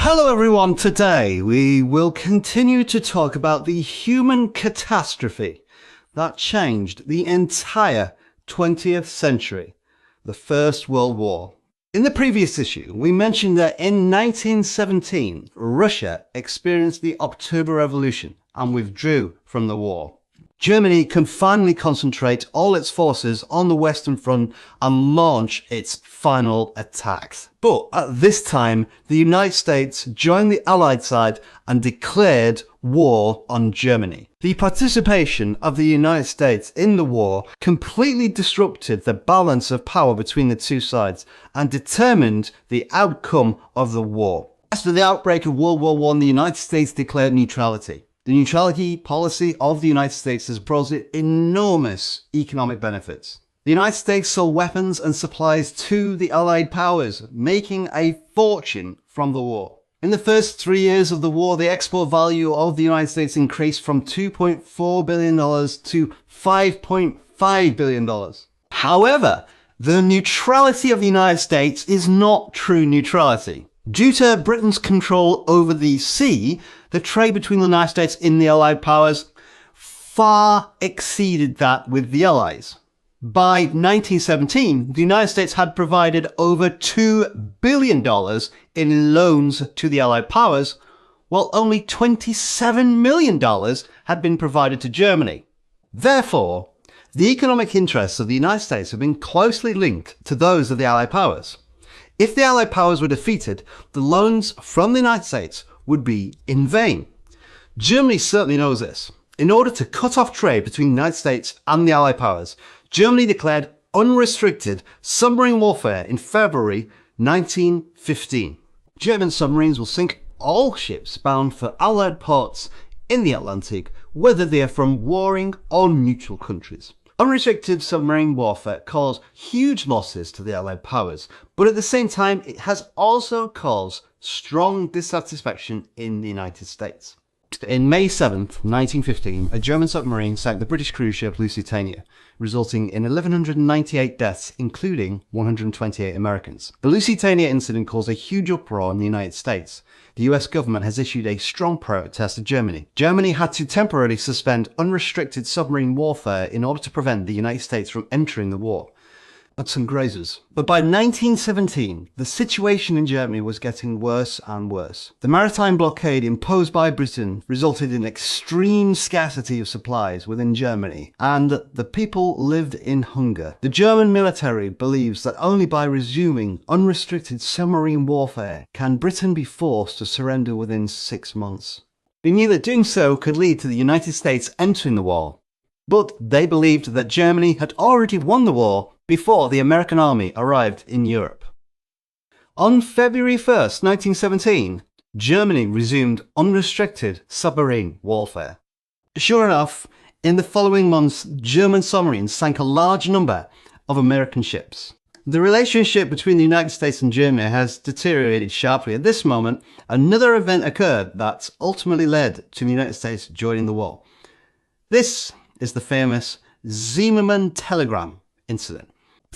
Hello everyone, today we will continue to talk about the human catastrophe that changed the entire 20th century, the First World War. In the previous issue, we mentioned that in 1917, Russia experienced the October Revolution and withdrew from the war. Germany can finally concentrate all its forces on the Western Front and launch its final attacks. But at this time, the United States joined the Allied side and declared war on Germany. The participation of the United States in the war completely disrupted the balance of power between the two sides and determined the outcome of the war. After the outbreak of World War I, the United States declared neutrality. The neutrality policy of the United States has brought it enormous economic benefits. The United States sold weapons and supplies to the Allied powers, making a fortune from the war. In the first 3 years of the war, the export value of the United States increased from $2.4 billion to $5.5 billion. However, the neutrality of the United States is not true neutrality. Due to Britain's control over the sea, the trade between the United States and the Allied powers far exceeded that with the Allies. By 1917, the United States had provided over $2 billion in loans to the Allied powers, while only $27 million had been provided to Germany. Therefore, the economic interests of the United States have been closely linked to those of the Allied powers. If the Allied powers were defeated, the loans from the United States would be in vain. Germany certainly knows this. In order to cut off trade between the United States and the Allied powers, Germany declared unrestricted submarine warfare in February 1915. German submarines will sink all ships bound for Allied ports in the Atlantic, whether they are from warring or neutral countries. Unrestricted submarine warfare caused huge losses to the Allied powers, but at the same time it has also caused strong dissatisfaction in the United States. In May 7th, 1915, a German submarine sank the British cruise ship Lusitania, resulting in 1,198 deaths, including 128 Americans. The Lusitania incident caused a huge uproar in the United States. The US government has issued a strong protest to Germany. Germany had to temporarily suspend unrestricted submarine warfare in order to prevent the United States from entering the war. That's some grazers. But by 1917, the situation in Germany was getting worse and worse. The maritime blockade imposed by Britain resulted in extreme scarcity of supplies within Germany, and the people lived in hunger. The German military believes that only by resuming unrestricted submarine warfare can Britain be forced to surrender within 6 months. They knew that doing so could lead to the United States entering the war, but they believed that Germany had already won the war before the American army arrived in Europe. On February 1st, 1917, Germany resumed unrestricted submarine warfare. Sure enough, in the following months, German submarines sank a large number of American ships. The relationship between the United States and Germany has deteriorated sharply. At this moment, another event occurred that ultimately led to the United States joining the war. This is the famous Zimmermann telegram incident.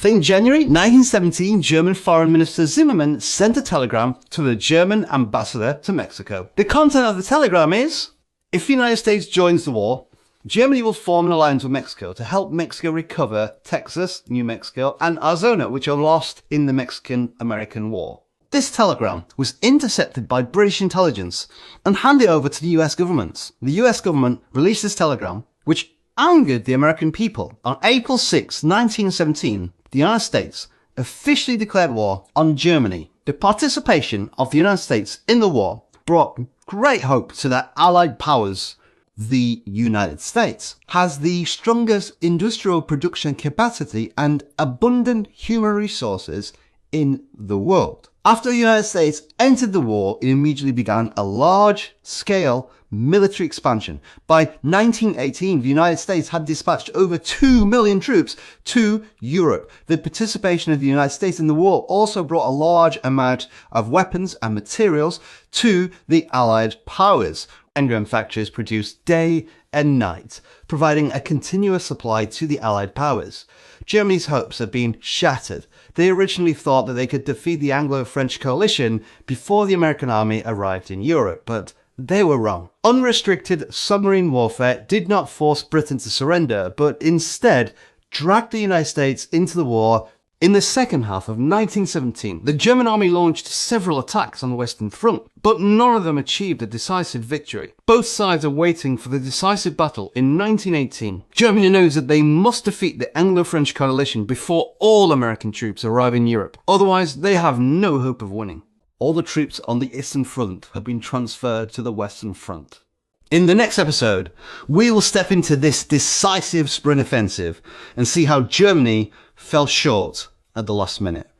In January 1917, German Foreign Minister Zimmermann sent a telegram to the German ambassador to Mexico. The content of the telegram is, if the United States joins the war, Germany will form an alliance with Mexico to help Mexico recover Texas, New Mexico, and Arizona, which are lost in the Mexican-American War. This telegram was intercepted by British intelligence and handed over to the US government. The US government released this telegram, which angered the American people. On April 6, 1917, the United States officially declared war on Germany. The participation of the United States in the war brought great hope to the Allied powers. The United States has the strongest industrial production capacity and abundant human resources in the world. After the United States entered the war, it immediately began a large-scale military expansion. By 1918, the United States had dispatched over 2 million troops to Europe. The participation of the United States in the war also brought a large amount of weapons and materials to the Allied powers. Engine factories produced day and night, providing a continuous supply to the Allied powers. Germany's hopes have been shattered. They originally thought that they could defeat the Anglo-French coalition before the American army arrived in Europe, but they were wrong. Unrestricted submarine warfare did not force Britain to surrender, but instead dragged the United States into the war. In the second half of 1917, the German army launched several attacks on the Western Front, but none of them achieved a decisive victory. Both sides are waiting for the decisive battle in 1918. Germany knows that they must defeat the Anglo-French coalition before all American troops arrive in Europe, otherwise they have no hope of winning. All the troops on the Eastern Front have been transferred to the Western Front. In the next episode, we will step into this decisive spring offensive and see how Germany fell short at the last minute.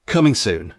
Coming soon.